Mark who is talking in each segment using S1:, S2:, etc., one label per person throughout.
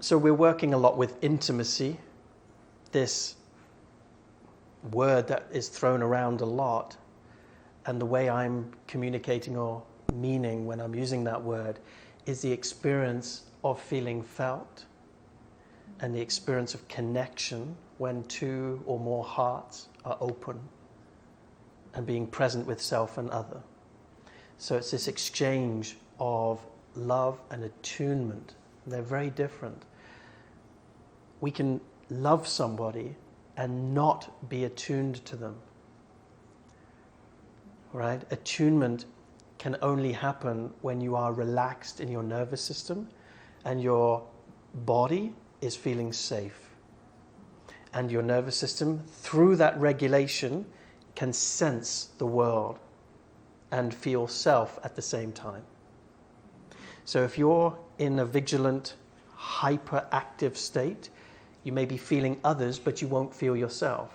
S1: So we're working a lot with intimacy, this word that is thrown around a lot, and the way I'm communicating or meaning when I'm using that word is the experience of feeling felt and the experience of connection when two or more hearts are open and being present with self and other. So it's this exchange of love and attunement. They're very different. We can love somebody and not be attuned to them. Right? Attunement can only happen when you are relaxed in your nervous system and your body is feeling safe. And your nervous system, through that regulation, can sense the world and feel self at the same time. So if you're in a vigilant, hyperactive state, you may be feeling others, but you won't feel yourself.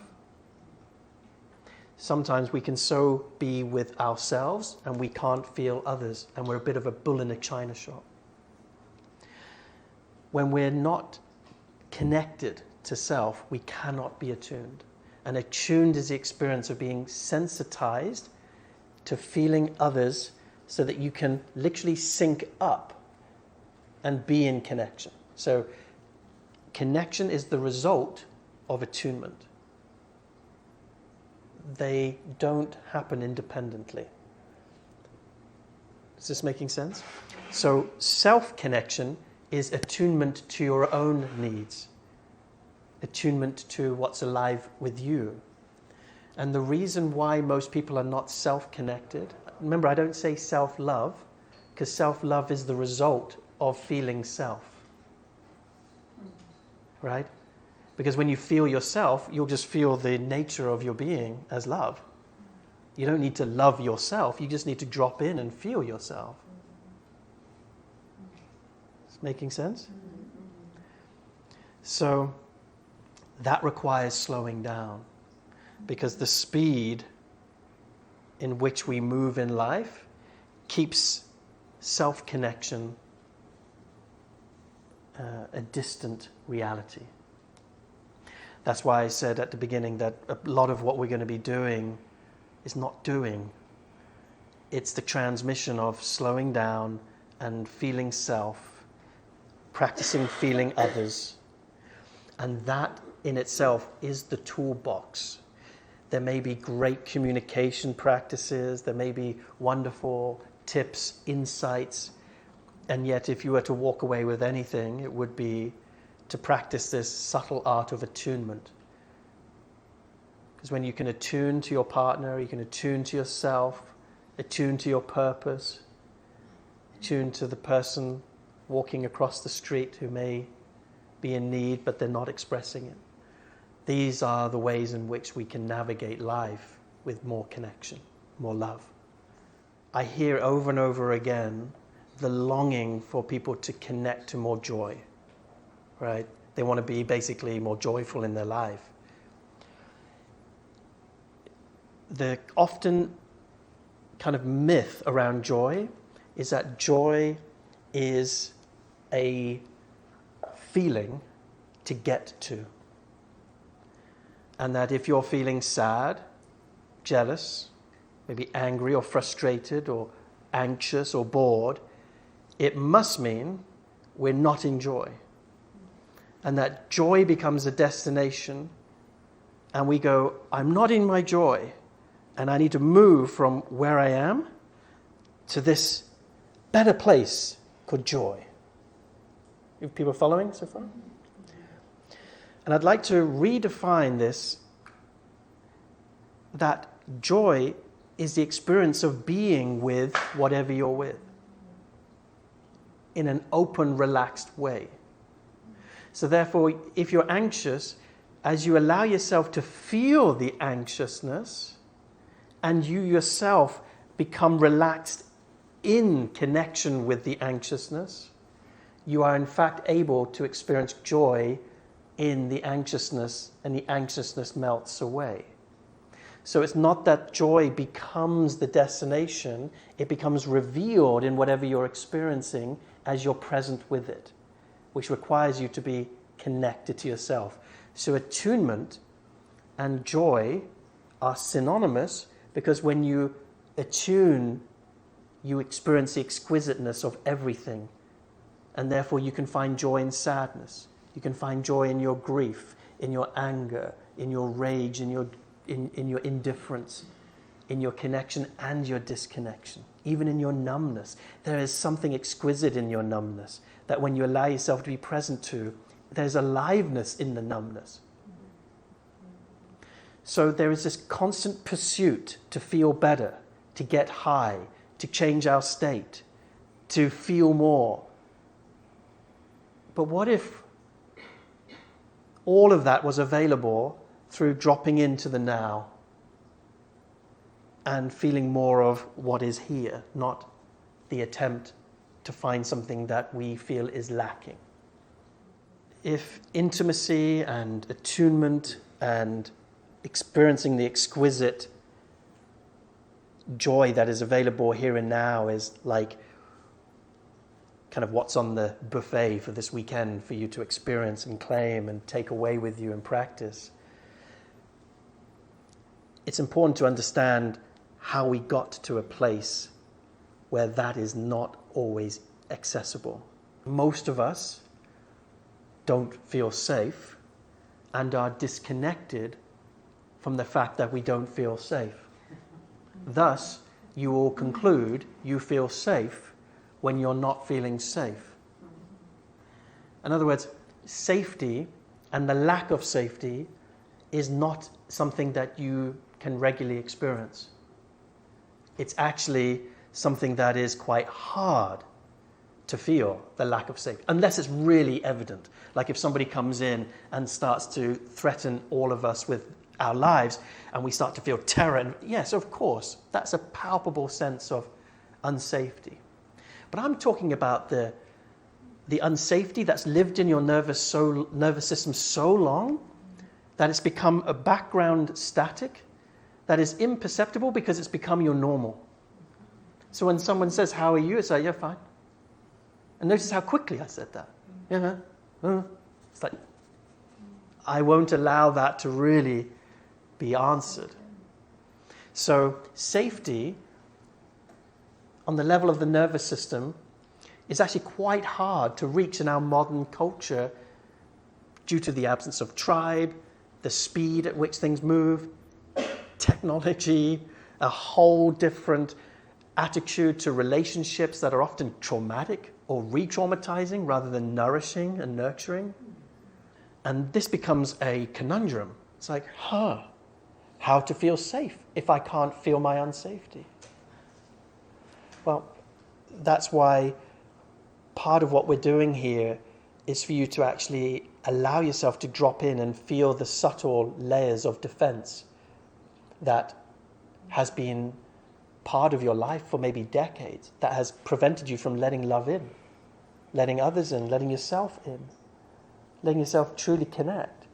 S1: Sometimes we can so be with ourselves and we can't feel others, and we're a bit of a bull in a china shop. When we're not connected to self, we cannot be attuned. And attuned is the experience of being sensitized to feeling others so that you can literally sync up and be in connection. So connection is the result of attunement. They don't happen independently. Is this making sense? So self-connection is attunement to your own needs, attunement to what's alive with you. And the reason why most people are not self-connected, remember, I don't say self-love, because self-love is the result of feeling self. Right? Because when you feel yourself, you'll just feel the nature of your being as love. You don't need to love yourself, you just need to drop in and feel yourself. Is it making sense? So that requires slowing down, because the speed in which we move in life keeps self-connection a distant reality. That's why I said at the beginning that a lot of what we're going to be doing is not doing. It's the transmission of slowing down and feeling self, practicing feeling others. And that in itself is the toolbox. There may be great communication practices, there may be wonderful tips, insights, and yet if you were to walk away with anything, it would be to practice this subtle art of attunement. Because when you can attune to your partner, you can attune to yourself, attune to your purpose, attune to the person walking across the street who may be in need but they're not expressing it. These are the ways in which we can navigate life with more connection, more love. I hear over and over again the longing for people to connect to more joy, right? They want to be basically more joyful in their life. The often kind of myth around joy is that joy is a feeling to get to. And that if you're feeling sad, jealous, maybe angry or frustrated or anxious or bored, it must mean we're not in joy. And that joy becomes a destination, and we go, I'm not in my joy, and I need to move from where I am to this better place called joy. Are people following so far? And I'd like to redefine this, that joy is the experience of being with whatever you're with in an open, relaxed way. So therefore, if you're anxious, as you allow yourself to feel the anxiousness and you yourself become relaxed in connection with the anxiousness, you are in fact able to experience joy in the anxiousness, and the anxiousness melts away. So it's not that joy becomes the destination, it becomes revealed in whatever you're experiencing as you're present with it. which requires you to be connected to yourself. So attunement and joy are synonymous, because when you attune, you experience the exquisiteness of everything. And therefore you can find joy in sadness. You can find joy in your grief, in your anger, in your rage, in your indifference, in your connection and your disconnection, even in your numbness. There is something exquisite in your numbness that when you allow yourself to be present to, there's aliveness in the numbness. So there is this constant pursuit to feel better, to get high, to change our state, to feel more. But what if all of that was available through dropping into the now and feeling more of what is here, not the attempt to find something that we feel is lacking? If intimacy and attunement and experiencing the exquisite joy that is available here and now is like kind of what's on the buffet for this weekend for you to experience and claim and take away with you and practice, it's important to understand how we got to a place where that is not always accessible. Most of us don't feel safe and are disconnected from the fact that we don't feel safe. Thus, you will conclude you feel safe when you're not feeling safe. In other words, safety and the lack of safety is not something that you can regularly experience. It's actually something that is quite hard to feel, the lack of safety, unless it's really evident. Like if somebody comes in and starts to threaten all of us with our lives and we start to feel terror, and yes, of course, that's a palpable sense of unsafety. But I'm talking about the unsafety that's lived in your nervous system so long that it's become a background static that is imperceptible because it's become your normal. So when someone says, "How are you?" it's like, "Yeah, fine." And notice how quickly I said that. It's like, I won't allow that to really be answered. So safety on the level of the nervous system is actually quite hard to reach in our modern culture due to the absence of tribe, the speed at which things move, technology, a whole different attitude to relationships that are often traumatic or re-traumatizing rather than nourishing and nurturing. And this becomes a conundrum. It's like, how to feel safe if I can't feel my unsafety? Well, that's why part of what we're doing here is for you to actually allow yourself to drop in and feel the subtle layers of defense that has been part of your life for maybe decades, that has prevented you from letting love in, letting others in, letting yourself in, letting yourself truly connect,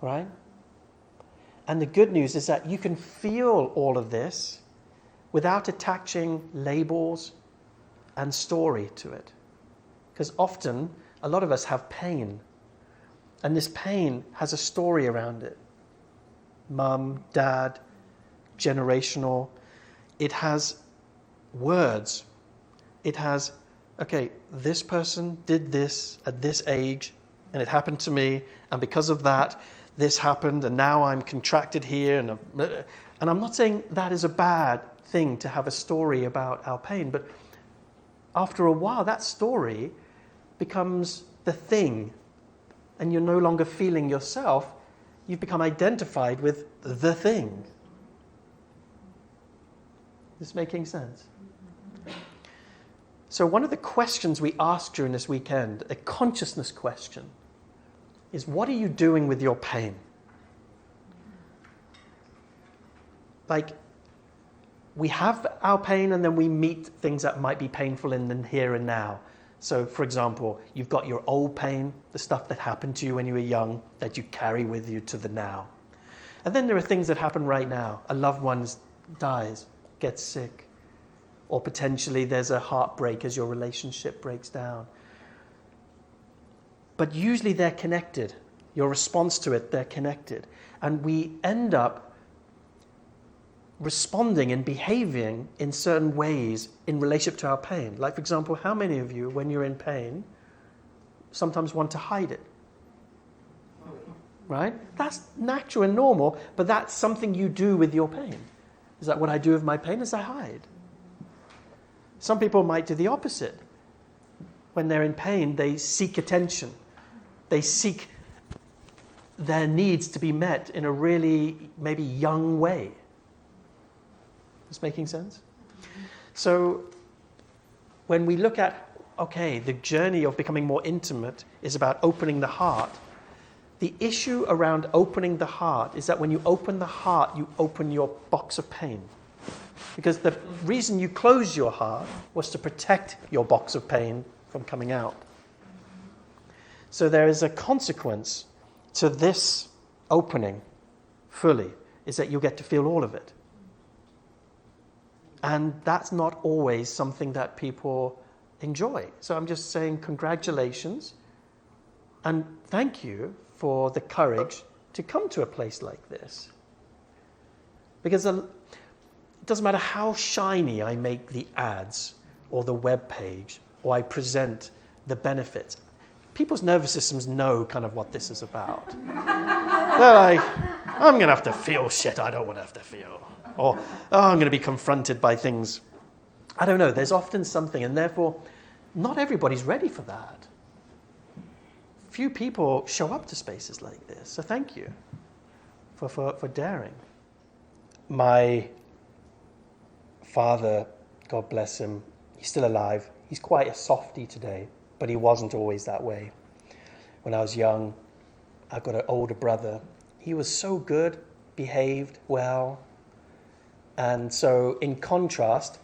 S1: right? And the good news is that you can feel all of this without attaching labels and story to it. Because often, a lot of us have pain, and this pain has a story around it. Mum, dad, generational. It has words. It has, okay, this person did this at this age, and it happened to me, and because of that, this happened, and now I'm contracted here. And I'm not saying that is a bad thing to have a story about our pain, but after a while, that story becomes the thing, and you're no longer feeling yourself. You've become identified with the thing. Is this making sense? So one of the questions we ask during this weekend, a consciousness question, is what are you doing with your pain? Like, we have our pain and then we meet things that might be painful in the here and now. So, for example, you've got your old pain, the stuff that happened to you when you were young, that you carry with you to the now. And then there are things that happen right now. A loved one dies, gets sick, or potentially there's a heartbreak as your relationship breaks down. But usually they're connected. Your response to it, they're connected. And we end up responding and behaving in certain ways in relationship to our pain. Like, for example, how many of you, when you're in pain, sometimes want to hide it? Right? That's natural and normal, but that's something you do with your pain. Is that what I do with my pain? Is I hide. Some people might do the opposite. When they're in pain, they seek attention. They seek their needs to be met in a really maybe young way. Is this making sense? So when we look at, okay, the journey of becoming more intimate is about opening the heart. The issue around opening the heart is that when you open the heart, you open your box of pain. Because the reason you closed your heart was to protect your box of pain from coming out. So there is a consequence to this opening fully, is that you get to feel all of it. And that's not always something that people enjoy. So I'm just saying congratulations and thank you for the courage to come to a place like this. Because it doesn't matter how shiny I make the ads or the web page or I present the benefits. People's nervous systems know kind of what this is about. They're like, I'm going to have to feel shit I don't want to have to feel. Or, oh, I'm going to be confronted by things. I don't know. There's often something, and therefore, not everybody's ready for that. Few people show up to spaces like this. So thank you for daring. My father, God bless him, he's still alive. He's quite a softie today, but he wasn't always that way. When I was young, I've got an older brother. He was so good, behaved well. And so in contrast,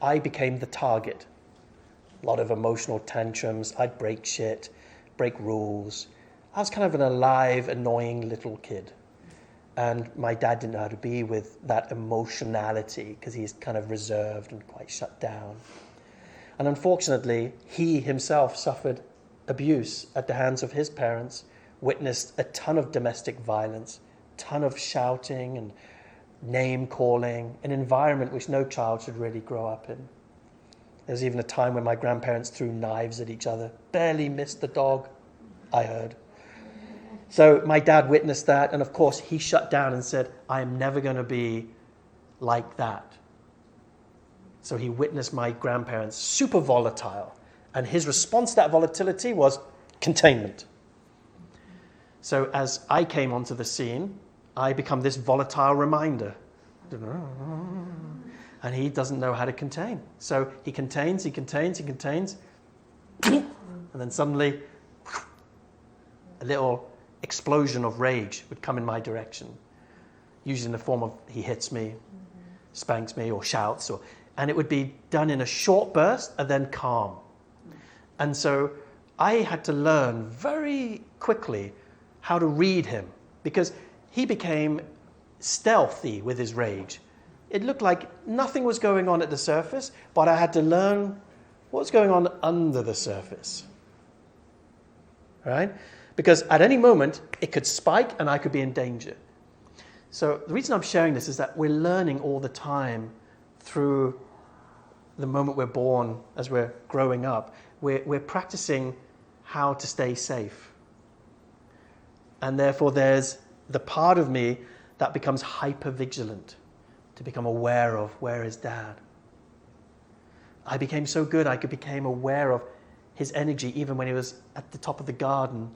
S1: I became the target. A lot of emotional tantrums. I'd break shit, break rules. I was kind of an alive, annoying little kid. And my dad didn't know how to be with that emotionality because he's kind of reserved and quite shut down. And unfortunately, he himself suffered abuse at the hands of his parents, witnessed a ton of domestic violence, ton of shouting and name calling, an environment which no child should really grow up in. There was even a time when my grandparents threw knives at each other, barely missed the dog, I heard. So my dad witnessed that, and of course he shut down and said, I am never going to be like that. So he witnessed my grandparents super volatile, and his response to that volatility was containment. So as I came onto the scene, I become this volatile reminder. And he doesn't know how to contain. So he contains, and then suddenly a little explosion of rage would come in my direction, usually in the form of he hits me, spanks me, or shouts, and it would be done in a short burst and then calm. And so I had to learn very quickly how to read him, because he became stealthy with his rage. It looked like nothing was going on at the surface, but I had to learn what's going on under the surface. Right? Because at any moment, it could spike and I could be in danger. So the reason I'm sharing this is that we're learning all the time through the moment we're born, as we're growing up. We're practicing how to stay safe. And therefore there's the part of me that becomes hyper-vigilant, to become aware of where is Dad. I became so good I became aware of his energy even when he was at the top of the garden.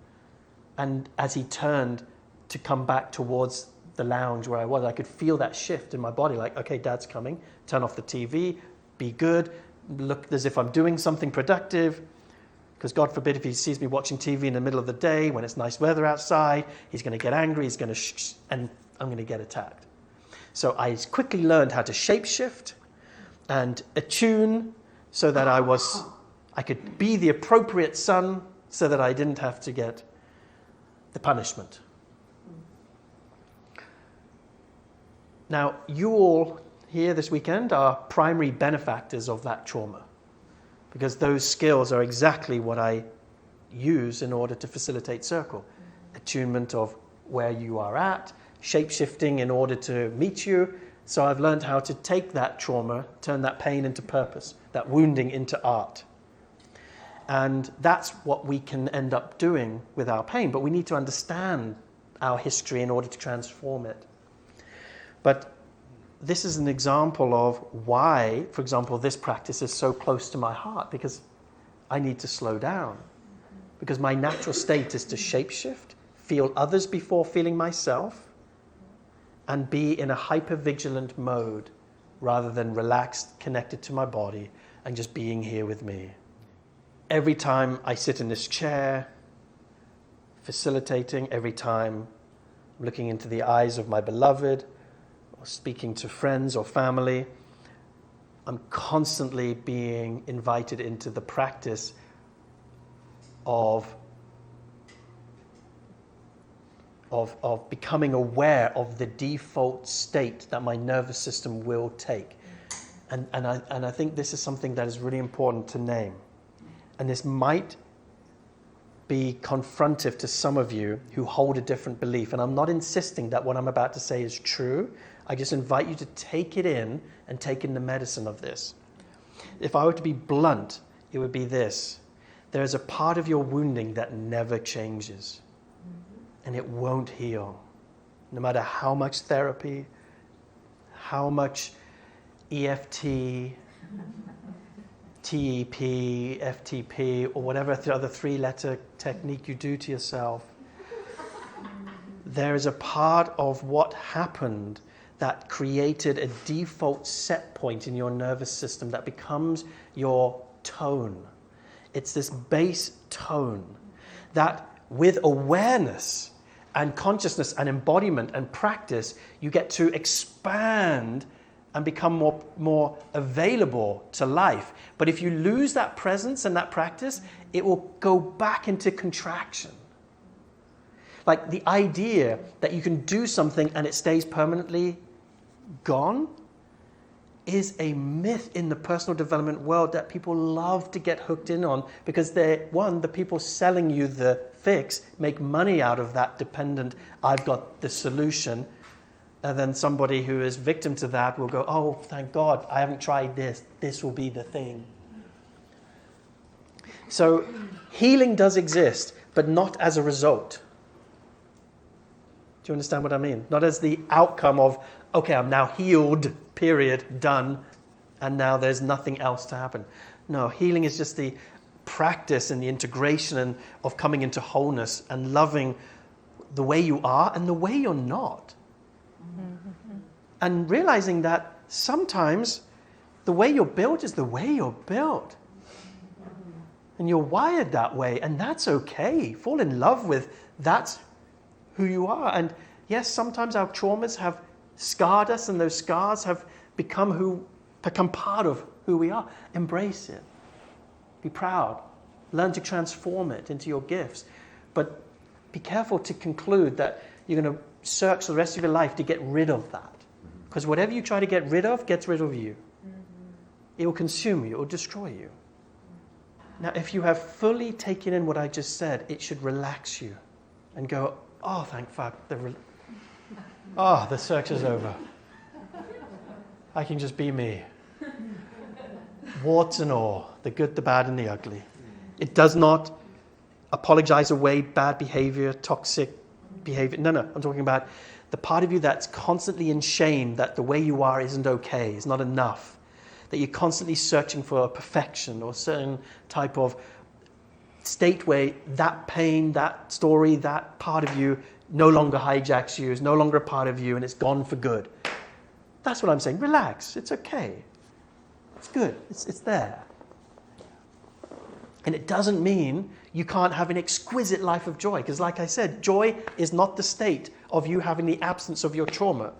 S1: And as he turned to come back towards the lounge where I was, I could feel that shift in my body, like, okay, Dad's coming, turn off the TV, be good, look as if I'm doing something productive. Because God forbid if he sees me watching TV in the middle of the day when it's nice weather outside, he's going to get angry, he's going to and I'm going to get attacked. So I quickly learned how to shapeshift and attune so that I could be the appropriate son so that I didn't have to get the punishment. Now, you all here this weekend are primary benefactors of that trauma, because those skills are exactly what I use in order to facilitate circle. Attunement of where you are at, shape-shifting in order to meet you. So I've learned how to take that trauma, turn that pain into purpose, that wounding into art. And that's what we can end up doing with our pain, but we need to understand our history in order to transform it. But this is an example of why, for example, this practice is so close to my heart, because I need to slow down. Because my natural state is to shapeshift, feel others before feeling myself, and be in a hyper-vigilant mode rather than relaxed, connected to my body, and just being here with me. Every time I sit in this chair, facilitating, every time I'm looking into the eyes of my beloved, or speaking to friends or family, I'm constantly being invited into the practice of becoming aware of the default state that my nervous system will take. And I think this is something that is really important to name. And this might be confrontive to some of you who hold a different belief. And I'm not insisting that what I'm about to say is true. I just invite you to take it in and take in the medicine of this. If I were to be blunt, it would be this. There is a part of your wounding that never changes. And it won't heal. No matter how much therapy, how much EFT, TEP, FTP, or whatever the other three-letter technique you do to yourself, there is a part of what happened that created a default set point in your nervous system that becomes your tone. It's this base tone that, with awareness and consciousness and embodiment and practice, you get to expand and become more available to life. But if you lose that presence and that practice, it will go back into contraction. Like the idea that you can do something and it stays permanently gone is a myth in the personal development world that people love to get hooked in on, because the people selling you the fix make money out of that dependent, I've got the solution. And then somebody who is victim to that will go, oh, thank God, I haven't tried this. This will be the thing. So healing does exist, but not as a result. Do you understand what I mean? Not as the outcome of, okay, I'm now healed, period, done, and now there's nothing else to happen. No, healing is just the practice and the integration of coming into wholeness and loving the way you are and the way you're not. And realizing that sometimes the way you're built is the way you're built. And you're wired that way, and that's okay. Fall in love with that's who you are. And yes, sometimes our traumas have scarred us, and those scars have become part of who we are. Embrace it. Be proud. Learn to transform it into your gifts. But be careful to conclude that you're going to search the rest of your life to get rid of that. Because whatever you try to get rid of gets rid of you. It will consume you. It will destroy you. Now, if you have fully taken in what I just said, it should relax you and go, oh, thank fuck. The search is over. I can just be me. Warts and all, the good, the bad, and the ugly. It does not apologize away bad behavior, toxic behavior. No, I'm talking about the part of you that's constantly in shame that the way you are isn't okay, is not enough. That you're constantly searching for perfection or a certain type of state where that pain, that story, that part of you no longer hijacks you, is no longer a part of you, and it's gone for good. That's what I'm saying. Relax. It's okay. It's good. It's there. And it doesn't mean you can't have an exquisite life of joy. Because like I said, joy is not the state of you having the absence of your trauma.